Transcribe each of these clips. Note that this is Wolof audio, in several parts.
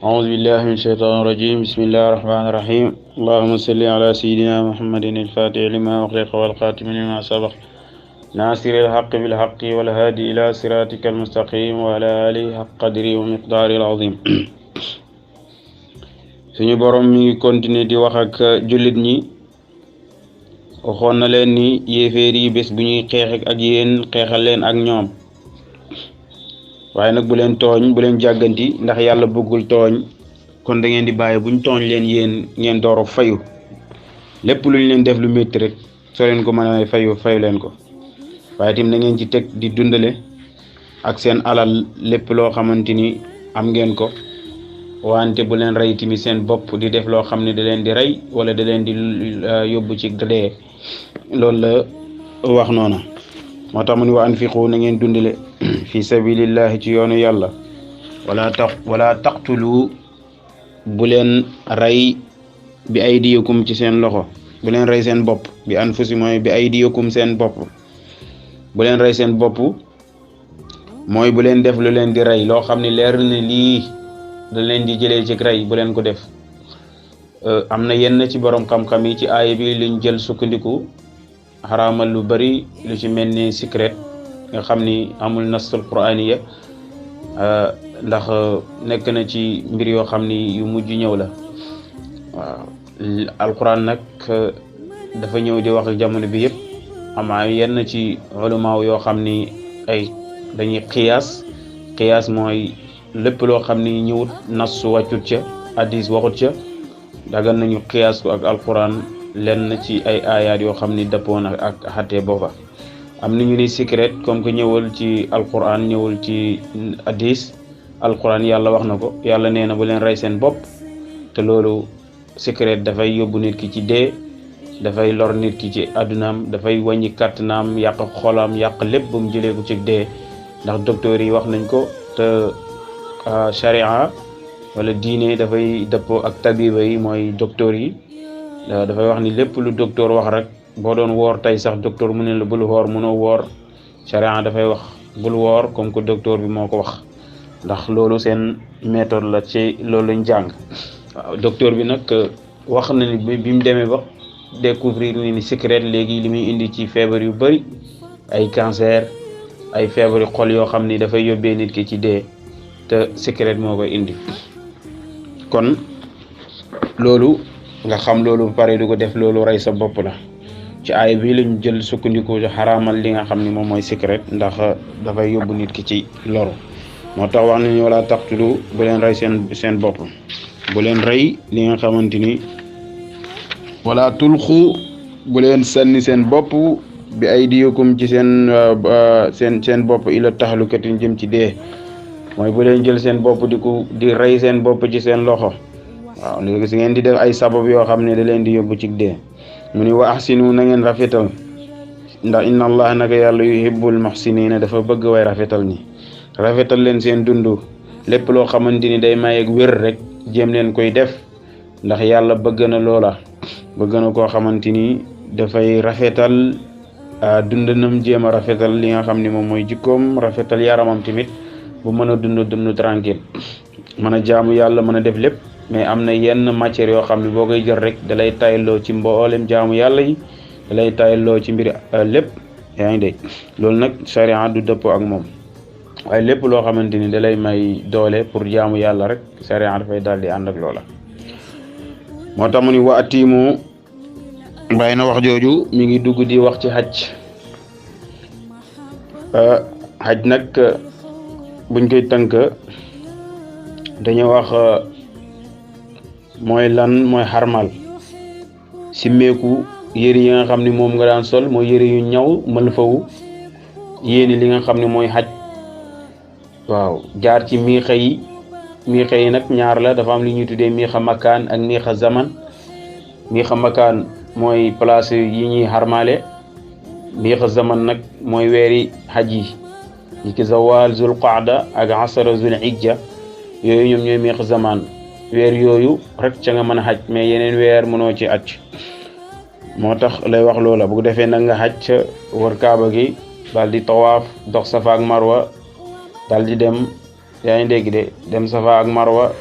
أعوذ بالله من الشيطان الرجيم بسم الله الرحمن الرحيم اللهم صل على سيدنا محمد الفاتح لما أغلق والخاتم لما سبق ناصر الحق بالحق والهادي إلى صراطك المستقيم وعلى آله حق قدره ومقداره العظيم suñu borom mi ngi continuer di wax ak jullit ñi waxoon na leen ni yéeféer yi bés bu ñuy xeex ak yéen xeexal leen ak ñoom waaye nag bu leen tooñ bu leen jàgganti ndax yàlla bëggul tooñ kon da ngeen di bàyyi buñ tooñ leen yéen ngeen dooro fayu lépp lu ñu leen def lu métti rek soo leen ko mën a fayu leen ko waaye tim na ngeen ci teg di dundale ak seen alal lépp loo xamante ni am ngeen ko wante bu leen rey tamit seen bopp di def loo xam ne da leen di rey wala da leen di yóbbu ci dee loolu la wax noona moo tax mu ni wa anfiqu na ngeen dundale fi sabilillahi ci yoonu yàlla wala taqtulu bu leen rey bi aydiyakum ci seen loxo bu leen rey seen bopp bi anfusi mooy bi aydiyakum seen bopp bu leen rey seen bopp mooy bu leen def lu leen di rey loo xam ne leer na lii da leen di jëlee ci rey bu leen ko def am na yenn ci borom xam-xam yi ci aaya bi liñ jël sukkandiku xaraamal lu bari lu ci mel ni secret nga xam ni amul nasul qur'aniya ndax nekk na ci mbir yoo xam ni yu mujj ñëw la waaw alquran nag dafa ñëw di wax jamono bi yëpp ama yenn ci ulama yoo xam ni ay dañuy qiyaas mooy lépp loo xam ni ñëwut nas wàccut ca hadis waxut ca dagan nañu qiyaas ko ak alquran lenn ci ay ayaat yoo xam ni dëppoon ak xatee booba am na ñu ni secret comme que ñëwul ci alquran ñëwul ci hadis alquran yàlla wax na ko yàlla nee na bu leen rey seen bopp te loolu secret dafay yóbbu nit ki ci dee dafay lor nit ki ci àddunaam dafay wàññi kàttanaam yàq xolam yàq lépp ba mu jëlee ko ci dee ndax docteur yi wax nañ ko te sharia wala diine dafay dëppoo ak tabiba yi mooy docteur yi dafay wax ni lépp lu docteur wax rek boo doon woor tey sax docteur mu ne la bul woor mënoo woor sharia dafay wax bul woor comme que docteur bi moo ko wax ndax loolu seen méthode la ci loolu lañ jàng waaw docteur bi nag wax na ni bi mu demee ba découvrir ni secret léegi li muy indi ci feebar yu bari ay cancer ay feebar yu xol yoo xam ni dafay yóbbee nit ki ci dee te secret moo koy indi kon loolu nga xam loolu pare du ko def loolu rey sa bopp la ci aay bi lañ jël sukkandiku xaraamal li nga xam ni moom mooy secret ndax dafay yóbbu nit ki ci loru moo tax wax nañu wala taqtulu bu leen rey seen bopp bu leen rey li nga xamante ni wala tulxu bu leen sànni seen bopp bi aydiyakum ci seen bopp ila tahlukatin jëm ci dee mooy bu leen jël seen bopp di rey seen bopp ci seen loxo waaw léegi si ngeen di def ay sabab yoo xam ne da leen di yóbbu ci dee mu ni wa ahsinu na ngeen rafetal ndax inna allah naka yàlla yuhibbul muhsinina dafa bëgg way rafetal ni rafetal leen seen dund lépp loo xamante ni day mayeeg wér rek jéem leen koy def ndax yàlla bëgg na loola bëgg na koo xamante ni dafay rafetal dundinam jéem a rafetal li nga xam ni moom mooy jikkoom rafetal yaramam tamit bu mën a dund tranquille mën a jaamu yàlla mën a def lépp mais am na yenn matière yoo xam ne boo koy jël rek dalay tayloo ci mboolem jaamu yàlla yi dalay tayloo ci mbir lépp yaa ngi dégg loolu nag charia du dëppoo ak moom waaye lépp loo xamante ni dalay may doole pour jaamu yàlla rek charia dafay daal di ànd ak loola moo tax mu ni wa atimu bàyyi na wax jooju mi ngi dugg di wax ci xaj nag buñ koy tënk dañuy wax mooy lan mooy xarmal simmeeku yëre yi nga xam ni moom nga daan sol mooy yëre yu ñaw mën fawu yéeni li nga xam ne mooy xaj waaw jaar ci miixa yi nag ñaar la dafa am li ñuy tuddee miixa makaan ak miixa zaman miixa makaan mooy place yi ñuy xarmale miixa zaman nag mooy weeri xaj yi ñi ki zawal zul qaada ak asara zul hijja yooyu ñoom ñooy miixa zaman weer yooyu rek ca nga mën a xaj mais yeneen weer mënoo ci acc moo tax lay wax loola bu ko defee nag nga xaj wër kaaba gi daal di tawaaf dox safa ak marwa daal di dem yaa ngi dégg de dem safa ak marwa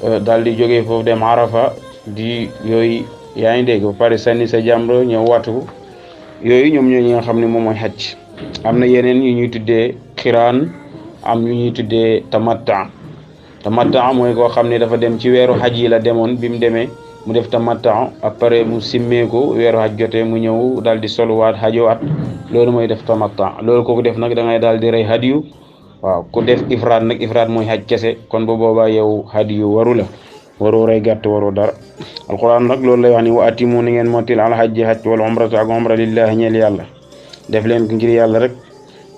daal di jógee foofu dem Arafa di yooyu yaa ngi dégg ba pare sànni sa jamra ñëw watu yooyu ñoom ñoo ñi nga xam ne moom mooy xaj. am na yeneen yu ñuy tuddee xiraan am yu ñuy tuddee tamatta mooy koo xam ne dafa dem ci weeru xaj yi la demoon bi mu demee mu def tamatta après mu simmeeku weeru xaj jotee mu ñëw daal di soluwaat xajowaat loolu mooy def tamatta loolu kooku def nag da ngay daal di rey hadiyu waaw ku def ifraat nag ifraat mooy xaj kese kon bu boobaa yow hadiyu waru la waroo rey gàtt waroo dara alquran nag loolu lay wax ni wa atimu ni ngeen mottil al hajji hajj wal umratu ak umra lillahi ñeel yàlla def leen ko ngir yàlla rek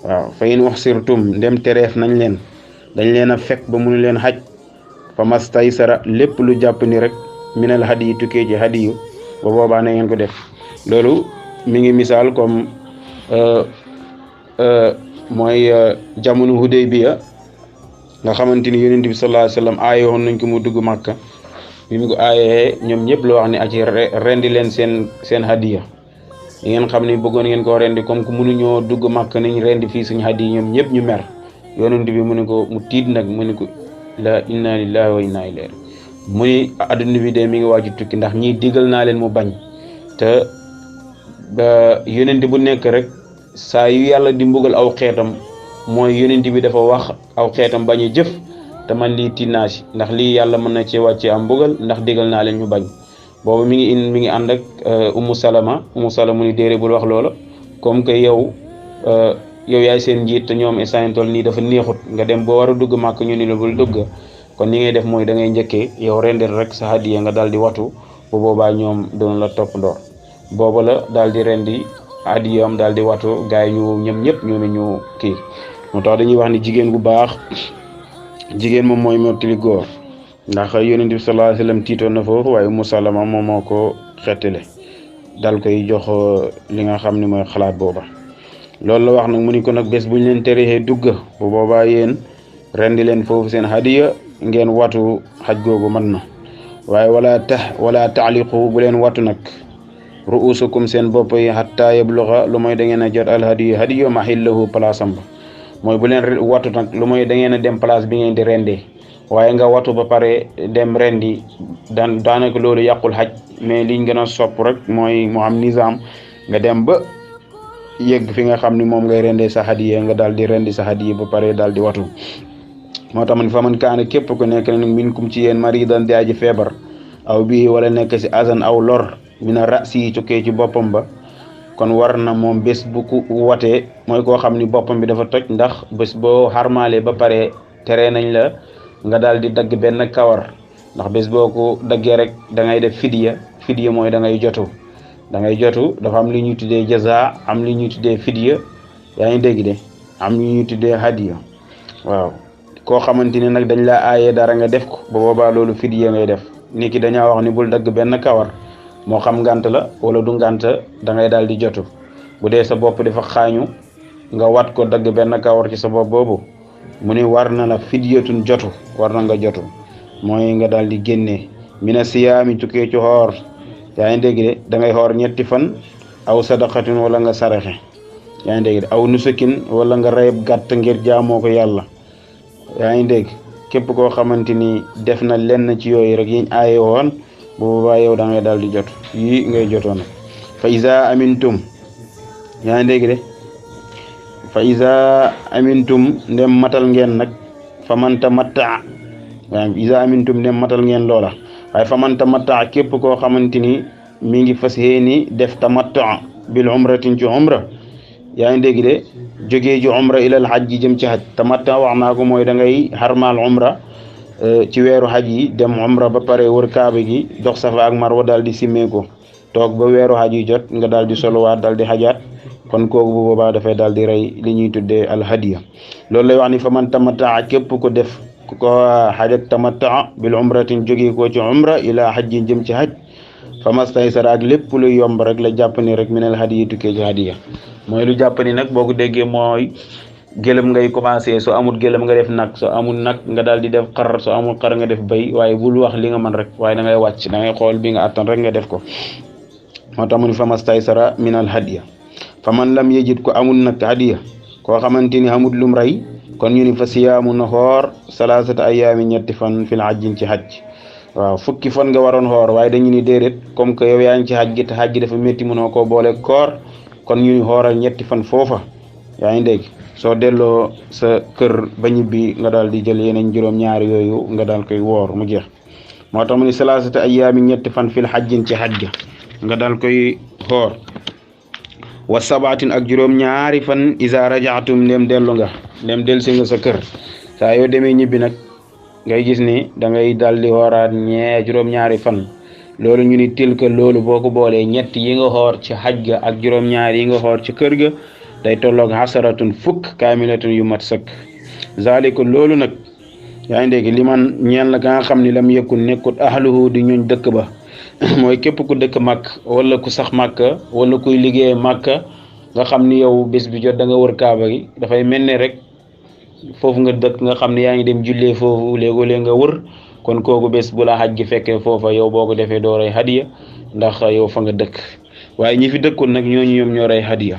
waaw fa in uxsirtum ndem tereef nañ leen dañ leen a fekk ba munu leen xaj fa mastaysara lépp lu jàpp ni rek minal hadi yi tukkee ci hadiyu ba boobaa na ngeen ko def loolu mi ngi misaal comme mooy jamono Hudaybiya nga xamante ni yonent bi sallallahu alayhi wasallam aaye woon nañ ko mu dugg Makka bi mu ko aayee ñoom ñëpp loo wax ne aci rendi leen seen hadiya yi ngeen xam ne bëggoon ngeen koo rendi comme que mënuñoo dugg Makka nañ rendi fii suñu hadiya ñoom ñëpp ñu mer yonent bi mu ne ko mu tiit nag mu ne ko la inna lillahi wa inna ilayhi mu ni adduna bi de mi ngi waaju tukki ndax ñii digal naa leen mu bañ te ba yonent bu nekk rek saa yu yàlla di mbugal aw xeetam mooy yonent bi dafa wax aw xeetam bañ a jëf te man lii tinnaasi ndax lii yàlla mën na cee wàcce am mbugal ndax digal naa leen ñu bañ boobu mi ngi ànd ak Ummu Salama mu ni déere bul wax loola comme que yow yaay seen njiit te ñoom instant toll nii dafa neexut nga dem boo war a dugg màkk ñu ni la bul dugg kon ni ngay def mooy da ngay njëkkee yow rendil rek sa hadiya nga daal di watu bu boobaa ñoom doon la topp ndoor booba la daal di rendi hadiyam daal di watu gars yi ñu ñoom ñëpp ñu kii moo tax dañuy wax ni jigéen bu baax jigéen moom mooy mottali góor ndax yonent bi sallallahu alayhi wasallam tiitoon na foofu waaye Ummu Salama moom moo ko xettale dal koy jox li nga xam ne mooy xalaat booba loolu la wax nag mu ni ko nag bés buñ leen teree dugg bu boobaa yéen rendi leen foofu seen hadiya ngeen watu xaj googu mën na waaye wala taaliqu bu leen watu nag ruusukum seen bopp yi hatta yabluga lu mooy da ngeen a jot al hadiyu mahillahu place am ba mooy bu leen watu nag lu mooy da ngeen a dem place bi ngeen di rendee waaye nga watu ba pare dem rendi daanaka loolu yàqul xaj mais liñ gën a sopp rek mooy mu am nizaam nga dem ba yegg fi nga xam ni moom ngay rendee sa hadiya nga daal di rendi sa hadiya ba pare daal di watu moo tax man fa man kaana képp ku nekk nag minkum ci yéen maridan di aji feebar aw bii wala nekk si azan aw lor mina rasi tukkee ci boppam ba kon war na moom bés bu ku watee mooy koo xam ni boppam bi dafa toj ndax bés boo xarmaale ba pare tere nañ la nga daal di dagg benn kawar ndax bés boo ko daggee rek da ngay def fidiya mooy da ngay jotu dafa am li ñuy tuddee jaza am li ñuy tuddee fidiya yaa ngi dégg de am li ñuy tuddee hadiya waaw koo xamante ne nag dañ la aaye dara nga def ko ba boobaa loolu fidiya ngay def nit ki dañaa wax ni bul dagg benn kawar moo xam ngant la wala du ngant da ngay daal di jotu bu dee sa bopp dafa xaañu nga wat ko dagg benn kawar ci sa bopp boobu mu ne war na la fidyatun jotu war na nga jotu mooy nga daal di génnee mina siyaami tukkee ci xoor yaa ngi dégg de da ngay xoor 3 fan aw sadaqatin wala nga saraxe yaa ngi dégg de aw nusukin wala nga reyb gàtt ngir jaamoo ko yàlla yaa ngi dégg képp koo xamante ni def na lenn ci yooyu rek yiñ aaye woon bu boobaa yow da ngay daal di jot yii ngay jotoon fa iza amintum yaa ngi dégg de fa iza amintum ndem matal ngeen nag fa man tamatta waaw iza amintum ndem matal ngeen loola waaye fa man tamatta képp koo xamante ni mi ngi fas yéeni def tamatta bil umratin ci umra yaa ngi dégg de jógee ji umra ilal hajj jëm ci hajj tamatta wax naa ko mooy da ngay xarmaal umra ci weeru hajj yi dem umra ba pare wër kaaba gi dox safa ak marwa daal di simmeeko toog ba weeru hajj yi jot nga daal di solowaat daal di hajaat kon kooku bu boobaa dafay daal di rey li ñuy tuddee al hadiya loolu lay wax ni fa man tamatta képp ko def ko hajjat tamatta bil umratin jógee ko ci umra ila hajji jëm ci hajj fa mastaysara ak lépp lu yomb rek la jàpp ni rek minal hadiya tukkee ci hadiya mooy lu jàpp ni nag boo ko déggee mooy gëlëm ngay commencé soo amul gëlëm nga def nag soo amul nag nga daal di def xar soo amul xar nga def bay waaye bul wax li nga mën rek waaye da ngay wàcc da ngay xool bi nga attan rek nga def ko moo tax mu ni fa mastaysara minal hadiya fa man lam yajid ko amul nag hadiya koo xamante ni xamut lum rey kon ñu ni fa siyaamu na xoor salaasata ayaami ñetti fan fil hajjin ci hajj waaw fukki fan nga waroon xoor waaye dañu ni déedéet comme que yow yaa ngi ci hajj gi te hajj gi dafa métti mënoo koo boole koor kon ñu ni xooral ñetti fan foofa yaa ngi dégg soo delloo sa kër ba ñibbi nga daal di jël yeneen juróom-ñaari yooyu nga daal koy woor mu jeex moo tax mu ni salaasata ayaami ñetti fan fil hajjin ci hajj ga nga daal koy xoor wa sabaatin ak juróom-ñaari fan isa rajaatum ndem delsi nga sa kër saa yoo demee ñibbi nag ngay gis ni da ngay dal di xooraat juróom-ñaari fan loolu ñu ni tilka loolu boo ko boolee ñett yi nga xoor ci hajj ga ak juróom-ñaari yi nga xoor ci kër ga day tolloog hasaratun fukk kaamilatun yu mat sëkk zalika loolu nag yaa ngi dégg li man ñeel la ka nga xam ni lam yëkkun nekkut ahluhu di ñooñ dëkk ba mooy képp ku dëkk màkk wala ku sax màkk wala kuy liggéey màkk nga xam ni yow bés bi jot da nga wër kaaba gi dafay mel ne rek foofu nga dëkk nga xam ne yaa ngi dem jullee foofu léegoo-léeg nga wër kon kooku bés bu la xaj gi fekkee foofa yow boo ko defee doo rey hadiya ndax yow fa nga dëkk waaye ñi fi dëkkul nag ñooñu ñoom ñoo rey hadiya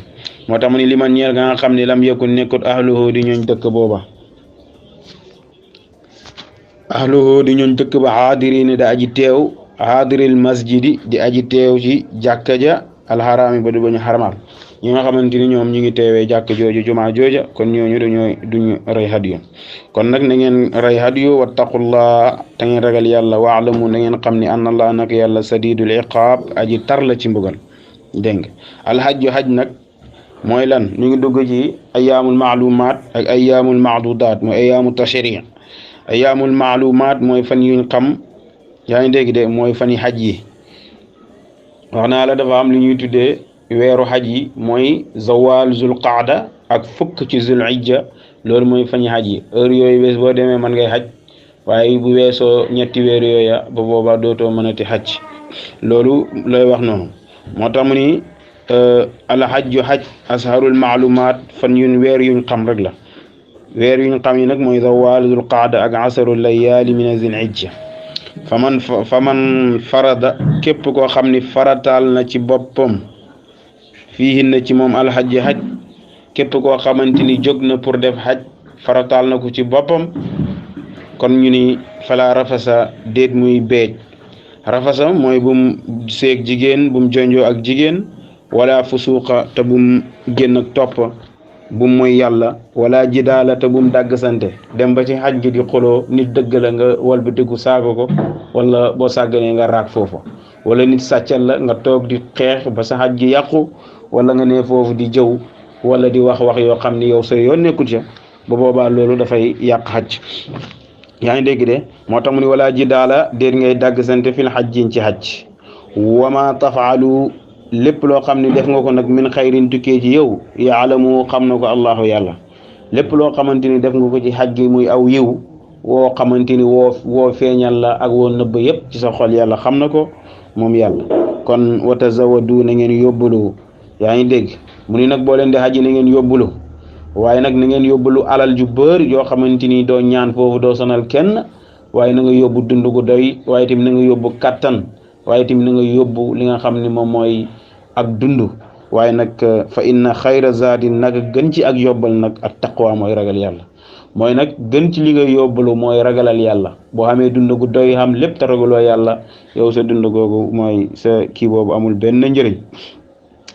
moo tax mu ni li man ñeel nga xam ne lam yëkkun nekkut ahluhu di ñooñ dëkk booba ahluhu di ñooñ dëkk ba xaadiriin da aji teew xaadiril masjidi di aji teew ci jàkka ja alxaraami ba du bañu xaramal ñi nga xamante ni ñoom ñu ngi teewee jàkk jooju jumaa jooja kon ñooñu duñu rey hadiyu kon nag na ngeen rey hadiyu wattaqullah te ngeen ragal yàlla waalamu na ngeen xam ni anna allah nag yàlla sadidul iqaab aji tar la ci mbugal dégg nga alhajju haj nag mooy lan ñu ngi dugg ci ayaamul maalumaat ak ayaamul maadudaat mooy ayaamu tashriq ayaamul maalumaat mooy fan yuñ xam yaa ngi dégg de mooy fan yi haj yi wax naa la dafa am li ñuy tuddee weeru haj yi mooy zawal zul qaada ak fukk ci zul hijja loolu mooy fan yi haj yi heure yooyu bés boo demee mën ngay haj waaye bu weesoo ñetti weer yooya ba boobaa dootoo mënati haj loolu lay wax noonu moo tax mu ni alhajju haj asharul maalumaat fan yuñ weer yuñ xam rek la weer yuñ xam yi nag mooy zawal zul qaada ak asarul layaali min zul hijja faman farada képp koo xam ni farataal na ci boppam fiihin na ci moom alhajji haj képp koo xamante ni jóg na pour def haj farataal na ko ci boppam kon ñu ni fala rafasa déet muy beej rafasa mooy bum seeg jigéen bum jonjoo ak jigéen wala fusuuqa te bum génn ak topp bum mooy yàlla wala jidaala te bum dàgg sante dem ba ci haj gi di xuloo nit dëgg la nga wal bi dëggu saaga ko wala boo sàgganee nga raak foofu wala nit sàccal la nga toog di xeex ba sa haj gi yàqu wala nga ne foofu di jëw wala di wax yoo xam ni yow sa yoon nekkul ca ba boobaa loolu dafay yàq haj yaa ngi dégg de moo tax mu ni wala jidaala déet ngay dàgg sante fil hajjin ci haj wama tafaalu lépp loo xam ne def nga ko nag min xayrin tukkee ci yow yaalamu xam na ko allahu yàlla lépp loo xamante ni def nga ko ci haj gi muy aw yiw woo xamante ni woo feeñal la ak woo nëbb yépp ci sa xol yàlla xam na ko moom yàlla kon wa tazawadu na ngeen yóbbulu yaa ngi dégg mu ni nag boo leen di haj na ngeen yóbbulu waaye nag na ngeen yóbbulu alal ju bëri yoo xamante ni doo ñaan foofu doo sonal kenn waaye na nga yóbbu dund gu doy waaye tamit na nga yóbbu kattan waaye tamit na nga yóbbu li nga xam ne moom mooy ak dund waaye nag fa inna xayra zaadi nag gën ci ak yóbbal nag ak taqwa mooy ragal yàlla mooy nag gën ci li nga yóbbalu mooy ragalal yàlla boo xamee dund gu doy xam lépp te ragaloo yàlla yow sa dund googu mooy sa kii boobu amul benn njëriñ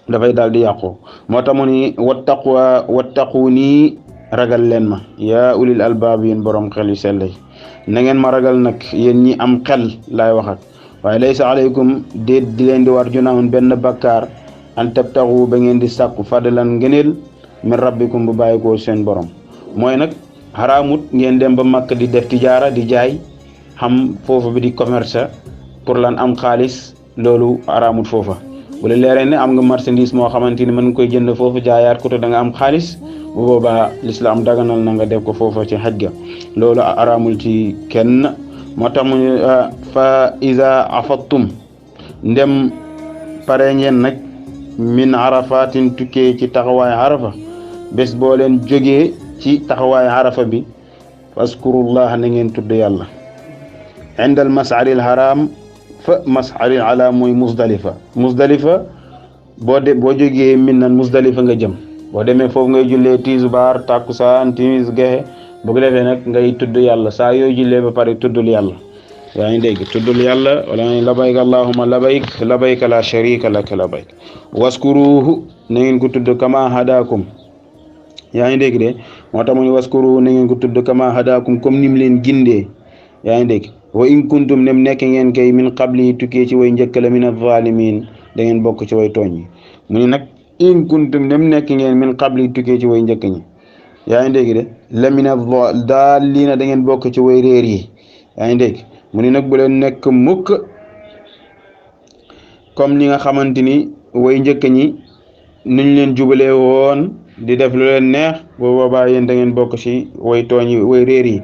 dafay daal di yàqu moo tax mu ni wattaqu nii ragal leen ma yaa ulil albaab yéen borom xel yu sell yi na ngeen ma ragal nag yéen ñi am xel laay waxat waaye laysa alaykum déet di leen di war junaahun benn bakkaar an tabtaxu ba ngeen di sàkku fadlan ngëneel min rabbikum bu bàyyi ko seen borom mooy nag xaraamut ngeen dem ba Makka di def tijaara di jaay xam foofu bi di commerce pour lan am xaalis loolu xaraamut foofa bu la leeree ne am nga marchandise moo xamante ni mën nga koy jënd foofu jaayaat ko te da nga am xaalis bu boobaa lislaam daganal na nga def ko foofa ci xaj ga loolu xaraamul ci kenn moo tax mu fa iza afattum ndem pare ngeen nag min arafatin tukkee ci taxawaay arafa bés boo leen jógee ci taxawaay arafa bi faskurullah na ngeen tudd yàlla indal mas'aril haram fa mas'aril ala mooy musdalifa boo jógee min nan musdalifa nga jëm boo demee foofu ngay jullee tisbaar takkusaan timis gexe bu ko defee nag ngay tudd yàlla saa yooyu jullee ba pare tuddul yàlla yaa ngi dégg tuddul yàlla wala nga labayk allahumma labayk labayka la sharika laka labayk waskuruhu na ngeen ko tudd kama hadakum yaa ngi dégg de moo tax mu ne waskuruhu na ngeen ko tudd kama hadakum comme nim leen gindee yaa ngi dégg wa in kuntum nem nekk ngeen kay min qabli tukkee ci way njëkk la min az-zalimin da ngeen bokk ci way tooñ yi mu ne nag in kuntum nem nekk ngeen min qabli tukkee ci way njëkk ñi yaa ngi dégg de la min az-dallina da ngeen bokk ci way réer yi yaa ngi dégg mu ne nag bu leen nekk mukk comme ni nga xamante ni way njëkk ñi nuñ leen jubalee woon di def lu leen neex bu boobaa yéen da ngeen bokk ci way tooñ yi way réer yi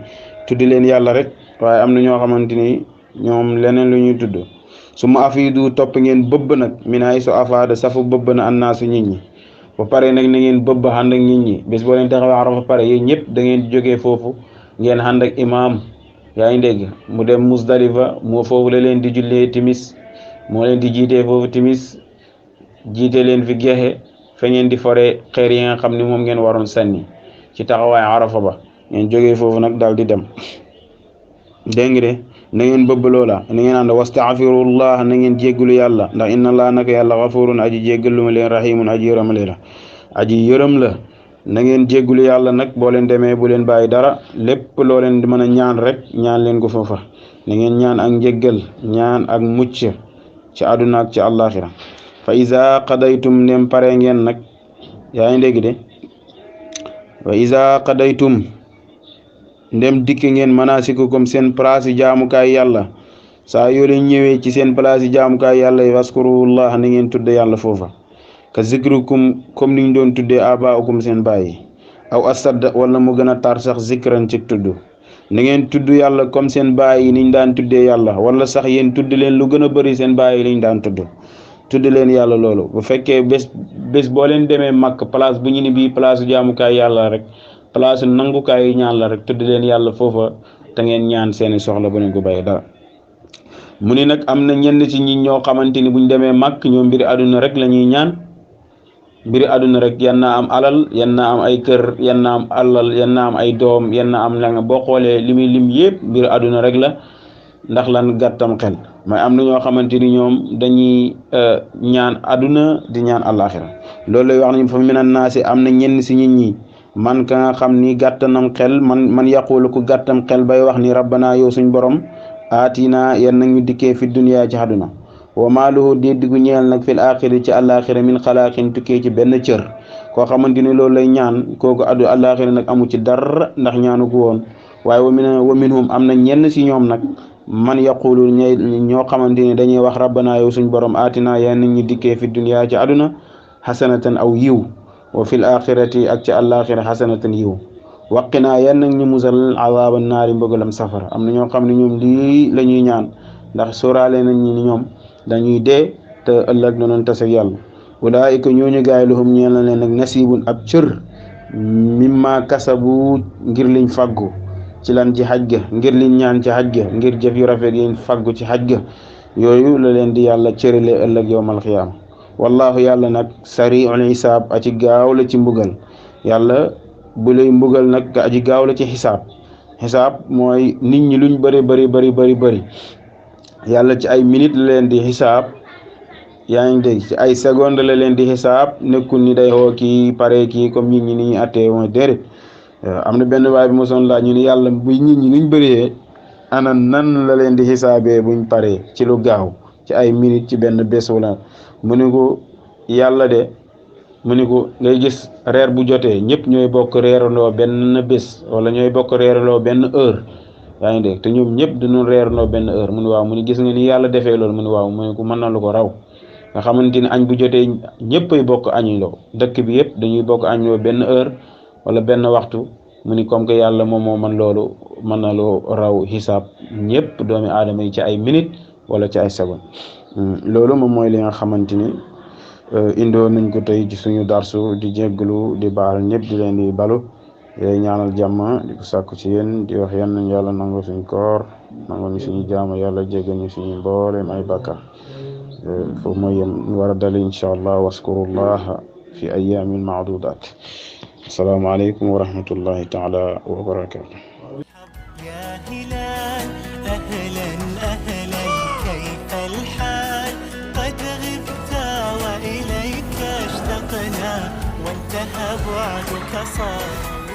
tuddi leen yàlla rek waaye am na ñoo xamante ni ñoom leneen lu ñuy tudd su ma afiidu topp ngeen bëbb nag minaay su afaada safu bëbb na annaasu nit ñi ba pare nag na ngeen bëbb ànd ak nit ñi bés boo leen taxawee Arafa pare yéen ñëpp da ngeen jógee foofu ngeen ànd ak imaam yaa ngi dégg mu dem Musdalifa moo foofu la leen di jullee timis moo leen di jiitee foofu timis jiite leen fi gexe fa ngeen di fore xeer yi nga xam ne moom ngeen waroon sànni ci taxawaay Arafa ba ngeen jógee foofu nag daal di dem dégg nga de na ngeen bëbb loola na ngeen ànd wastaghfirullah na ngeen jéggalu yàlla ndax inna allah naka yàlla ghafurun aji jéggalu ma leen rahimun aji yërëm la aji yërëm la na ngeen jéggalu yàlla nag boo leen demee bu leen bàyyi dara lépp loo leen di mën a ñaan rek ñaan leen ko foofa na ngeen ñaan ak njéggal ñaan ak mucc ci àdduna ak ci àllaaxira fa iza qadaytum ndem pare ngeen nag yaa ngi dégg de fa iza qadaytum ndem dikk ngeen manasikukum seen place yi jaamukaay yàlla saa yoo leen ñëwee ci seen place yi jaamukaay yàlla yi waskurullah na ngeen tudde yàlla foofa ka zikrukum comme niñ doon tuddee abaukum seen bàyyi aw asad wala mu gën a tar sax zikran ci tudd na ngeen tudd yàlla comme seen bàyyi niñ daan tuddee yàlla wala sax yéen tudd leen lu gën a bëri seen bàyyi liñ daan tudd leen yàlla loolu bu fekkee bés boo leen demee màkk place bu ñu ni bii place jaamukaay yàlla rek place nangukaay yi ñaan la rek tudd leen yàlla foofa te ngeen ñaan seeni soxla bu leen ko bàyyi dara mu ni nag am na ñenn ci ñi ñoo xamante ni buñ demee màkk ñoo mbiri àdduna rek la ñuy ñaan mbiri àdduna rek yan na am alal yan na am ay kër yan na am alal yan na am ay doom yan na am la nga boo xoolee li muy lim yëpp mbiri àdduna rek la ndax lan gàttam xel mais am na ñoo xamante ni ñoom dañuy ñaan àdduna di ñaan àllaaxira loolu lay wax nañ fa minan naasi am na ñenn si nit ñi man ka nga xam ni gàttanam xel man yaqulu ku gàttam xel bay wax ni rabbana yow suñ borom aatina yan nag ñu dikkee fi dunya ci àdduna wa maaluhu déddigu ñeel nag fil axiri ci àllaaxira min xalaaqin tukkee ci benn cër koo xamante ni loolu lay ñaan kooku àllaaxira nag amu ci dara ndax ñaanu ko woon waaye wa minhum am na ñenn si ñoom nag man yaqulu ñoo xamante ni dañuy wax rabbana yow suñ borom aatina yan nag ñu dikkee fi dunya ci àdduna xasanatan aw yiw wa fil axirati ak ci àllaaxira xasanatan yiw waqinaa yan nag ñu musal azaaba naari mbëggalam safara am na ñoo xam ne ñoom lii la ñuy ñaan ndax sóoraale nañ ñi ni ñoom dañuy dee te ëllëg danoon tase ak yàlla ulaayika ñooñu gaay lahum ñeel na leen nag nasibun ab cër mimma kasabu ngir liñ faggu ci lan ci xaj ga ngir liñ ñaan ci xaj ga ngir jëf yu rafet yiñ faggu ci xaj ga yooyu la leen di yàlla cërale ëllëg yowmal xiyaama wallahu yàlla nag sariul xisaab aci gaaw la ci mbugal yàlla bu lay mbugal nag aji gaaw la ci xisaab mooy nit ñi luñ bëri yàlla ci ay minute la leen di xisaab yaa ngi dégg ci ay seconde la leen di xisaab nekkul ni day xoo kii pare kii comme nit ñi ni ñuy attee mooy déedéet am na benn waay bi mosoon laaj ñu ni yàlla bu nit ñi nuñ bëree ana nan la leen di xisaabee buñ paree ci lu gaaw ci ay minute ci benn bés wala mu ni ko yàlla de mu ni ko ngay gis reer bu jotee ñëpp ñooy bokk reerandoo benn bés wala ñooy bokk reerandoo benn heure yaa ngi dégg te ñoom ñëpp dañu reerandoo benn heure mu ni waaw mu ni gis nga ni yàlla defee loolu mu ni waaw mu ni ko mën na lu ko raw nga xamante ni añ bu jotee ñëpp ay bokk añloo dëkk bi yëpp dañuy bokk añloo benn heure wala benn waxtu mu ni comme que yàlla moom moo man loolu mën na loo raw xisaab ñëpp doomi aadama yi ci ay minute wala ci ay seconde loolu moom mooy li nga xamante ni indoo nañ ko tey ci suñu darsu di jégglu di baal ñëpp di leen di balu yooyu ñaanal jàmm di ko sàkku ci yéen di wax yan nañ yàlla nangu suñ koor nangu ñu suñu jaamu yàlla jéggal ñu suñu mbooleem ay bàkkaar foofu mooy yéen ñu war a dali incha allah waskurullaha في أيام معدودات. السلام عليكم ورحمة الله تعالى وبركاته. يا هلال أهلا أهلا كيف الحال قد غبت وإليك اشتقنا وانتهى بعدك صار